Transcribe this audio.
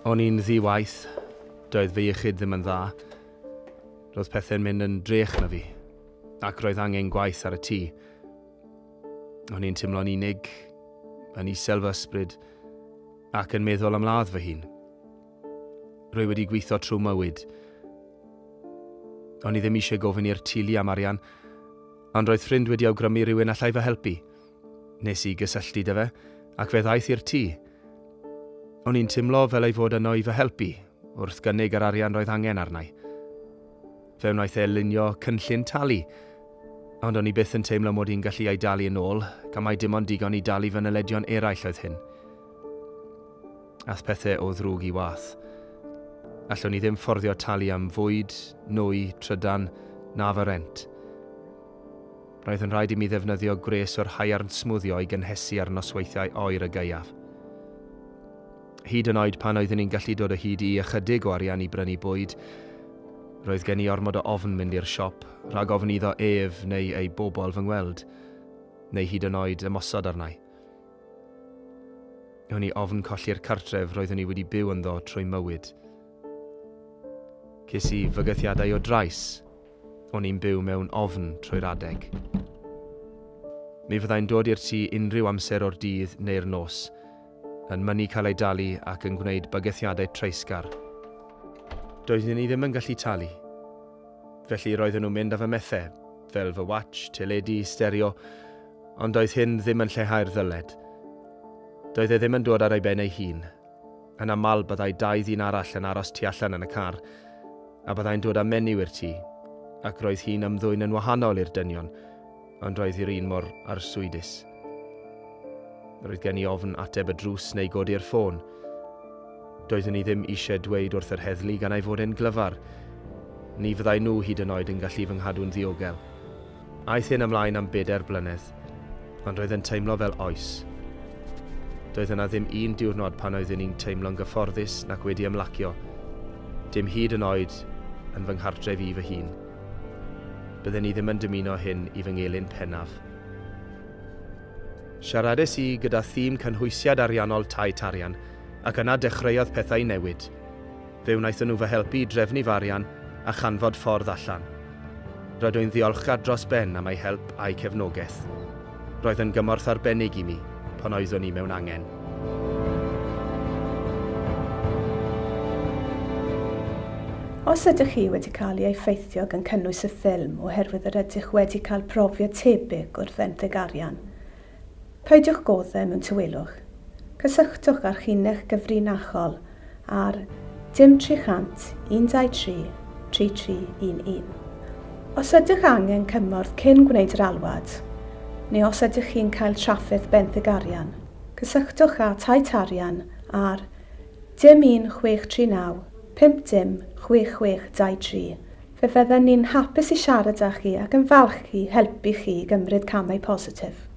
O'n i'n ddi-waith, doedd fy iechyd ddim yn dda. Roedd pethau'n mynd yn drech na fi, ac roedd angen gwaith ar y tŷ. O'n i'n teimlo'n unig, yn isel fy ysbryd, ac yn meddwl am ladd fy hun. Rwy wedi gweithio trwy mywyd. O'n i ddim eisiau gofyn i'r tulu am arian, ond roedd ffrind wedi awgrymu rhywun allai fy helpu. Nes i gysylltu dy fe, ac fe ddaeth i'r tŷ. O'n i'n teimlo fel ei fod yno i fy helpu, wrth gynnig yr arian roedd angen arnai. Fe wnaeth e lunio cynllun talu, ond o'n i byth yn teimlo mod i'n gallu ei dalu yn ôl, gan mai dim ond digon i dalu fy nyledion eraill oedd hyn. Ath pethau o ddrwg i wath. Allwn i ddim fforddio talu am fwyd, nwy, trydan, na fy rent. Roedd yn rhaid i mi ddefnyddio gres o'r haearn smwddio i gynhesu ar nosweithiau oer y gaeaf. Hyd yn oed pan oeddwn i'n gallu dod o hyd i ychydig o arian i brynu bwyd, roedd gen i ormod o ofn mynd i'r siop, rhag ofn iddo ef neu ei bobl fy ngweld, neu hyd yn oed ymosod arnai. O'n i ofn colli'r cartref roeddwn i wedi byw ynddo trwy mywyd. Ces i fygythiadau o drais, o'n i'n byw mewn ofn trwy'r adeg. Mi fyddai'n dod i'r tŷ unrhyw amser o'r dydd neu'r nos, yn mynnu cael ei dalu ac yn gwneud bygythiadau treisgar. Doeddwn i ddim yn gallu talu, felly roedden nhw'n mynd â fy methau, fel fy watch, teledu, stereo, ond doedd hyn ddim yn lleihau'r ddyled. Doedd e ddim yn dod ar ei ben ei hun. Yn aml byddai dau ddyn arall yn aros tu allan yn y car, a byddai'n dod â menyw i'r tŷ, ac roedd hi'n ymddwyn yn wahanol i'r dynion, ond roedd hi'r un mor arswydus. Roedd gen i ofn ateb y drws neu godi'r ffôn. Doeddwn i ddim eisiau dweud wrth yr heddlu gan ei fod yn glyfar. Ni fyddai nhw hyd yn oed yn gallu fy nghadw'n ddiogel. Aeth hyn ymlaen am 4 blynedd, ond roedd yn teimlo fel oes. Doedd yna ddim un diwrnod pan oeddwn i'n teimlo'n gyfforddus nac wedi ymlacio, dim hyd yn oed yn fy nghartref i fy hun. Bydden i ddim yn dymuno hyn i fy ngelyn pennaf. Siaradais i gyda thîm cynhwysiad ariannol tai tarian, ac yna dechreuodd pethau newid. Fe wnaethon nhw fy helpu i drefnu fy arian a chanfod ffordd allan. Rydw i'n ddiolchgar dros ben am ei help a'i cefnogaeth. Roedd yn gymorth arbennig i mi pan oeddwn i mewn angen. Os ydych chi wedi cael ei effeithio gan cynnwys y ffilm oherwydd yr ydych wedi cael profiad tebyg wrth fenthyg arian, peidiwch goddau mewn tywelwch. Cysylltwch â'r llinell gyfrinachol ar 0300 123 3311. Os ydych angen cymorth cyn gwneud yr alwad, neu os ydych chi'n cael trafferth benthyg arian, cysylltwch â tai tarian ar 01639 506623. Fe fydden ni'n hapus i siarad â chi ac yn falch i helpu chi gymryd camau positif.